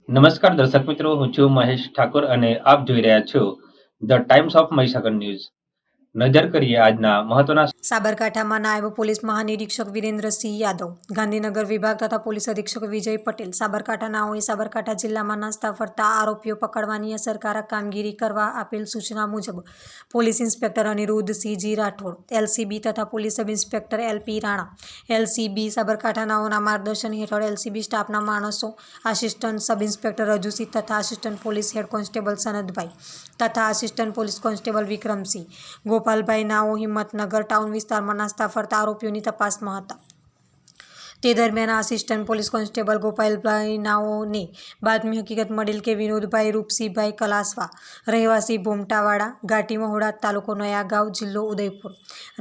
નમસ્કાર દર્શક મિત્રો, હું છું મહેશ ઠાકોર અને આપ જોઈ રહ્યા છો the times of Mahisagar news. નજર કરીએ આજના મહત્વના. સાબરકાંઠામાં નાયબ પોલીસ મહાનિરીક્ષક વિરેન્દ્રસિંહ યાદવ, ગાંધીનગર વિભાગ તથા પોલીસ અધિક્ષક વિજય પટેલ. સાબરકાંઠાનાઓએ સાબરકાંઠા જિલ્લામાં નાસ્તા ફરતા આરોપીઓ પકડવાની અસરકારક કામગીરી કરવા આપેલ સૂચના મુજબ police inspector Anirudhsinhji Rathod, LCB તથા police sub inspector LP Rana, LCB સાબરકાંઠાનાઓના માર્ગદર્શન હેઠળ એલસીબી સ્ટાફના માણસો, આસિસ્ટન્ટ સબ ઇન્સ્પેક્ટર રજુસિંહ તથા આસિસ્ટન્ટ પોલીસ હેડ કોન્સ્ટેબલ સનદભાઈ તથા આસિસ્ટન્ટ પોલીસ કોન્સ્ટેબલ વિક્રમસિંહ, ગોપાલભાઈ નાઓ હિંમતનગર ટાઉન વિસ્તારમાં નાસ્તા ફરતા આરોપીઓની તપાસમાં હતા. તે દરમિયાન આસિસ્ટન્ટ પોલીસ કોન્સ્ટેબલ ગોપાલભાઈ નાઓને બાતમી હકીકત મળેલ કે વિનોદભાઈ રૂપસિંહભાઈ કલાસવા, રહેવાસી ભોમટાવાડા, ઘાટી મહુડા, તાલુકો નયાગાંવ, જિલ્લો ઉદયપુર,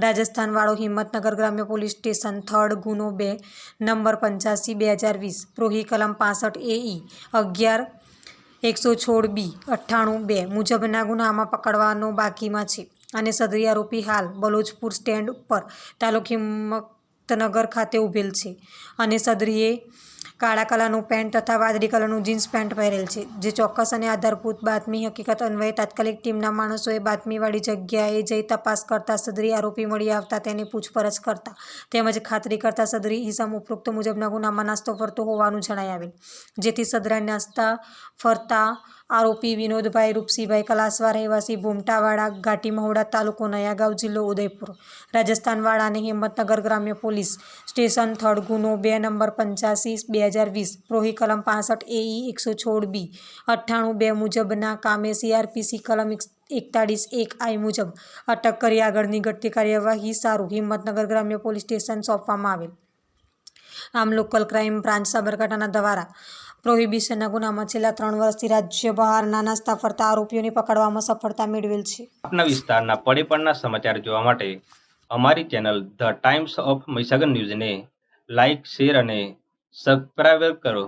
રાજસ્થાનવાળો હિંમતનગર ગ્રામ્ય પોલીસ સ્ટેશન થર્ડ ગુનો 2 નંબર 85/2020 પ્રોહી કલમ 65 AE 11-116B 98-2 મુજબના ગુનામાં પકડવાનો બાકીમાં છે અને સદરી આરોપી હાલ બલોચપુર સ્ટેન્ડ ઉપર તાલુક હિંમતનગર ખાતે ઉભેલ છે અને સદરીએ કાળા કલરનું પેન્ટ તથા વાદળી કલરનું જીન્સ પેન્ટ પહેરેલ છે. જે ચોક્કસ અને આધારભૂત બાતમી હકીકત અન્વયે તાત્કાલિક ટીમના માણસોએ બાતમીવાળી જગ્યાએ જઈ તપાસ કરતા સદરી આરોપી મળી આવતા તેની પૂછપરછ કરતા તેમજ ખાતરી કરતા સદરી ઈસમ ઉપરોક્ત મુજબના ગુનામાં નાસ્તો ફરતો હોવાનું જણાઈ આવેલ, જેથી સદરા નાસ્તા ફરતા આરોપી વિનોદભાઈ રૂપસિંહભાઈ કલાસવા, રહેવાસી ભોમટાવાડા, ઘાટી મહુડા, તાલુકો નયાગાંવ, જિલ્લો ઉદયપુર, રાજસ્થાનવાળાને હિંમતનગર ગ્રામ્ય પોલીસ સ્ટેશન થર્ડ ગુનો 2 નંબર 85/2020 પ્રોહી કલમ 65 AE 116B 98-2 મુજબના કામે CRPC કલમ 41(1) મુજબ અટક કરી આગળની ઘટતી કાર્યવાહી સારું હિંમતનગર ગ્રામ્ય પોલીસ સ્ટેશન સોંપવામાં આવેલ. આમ લોકલ ક્રાઇમ બ્રાન્ચ સાબરકાંઠાના દ્વારા પ્રોહિબિશનના ગુનામાં છેલ્લા 3 વર્ષથી રાજ્ય બહારના નાસ્તા ફરતા આરોપીઓને પકડવામાં સફળતા મેળવેલ છે. આપના વિસ્તારના પડે સમાચાર જોવા માટે અમારી channel the times of Mahisagar ન્યૂઝને લાઇક, શેર અને સબસ્ક્રાઇબ કરો.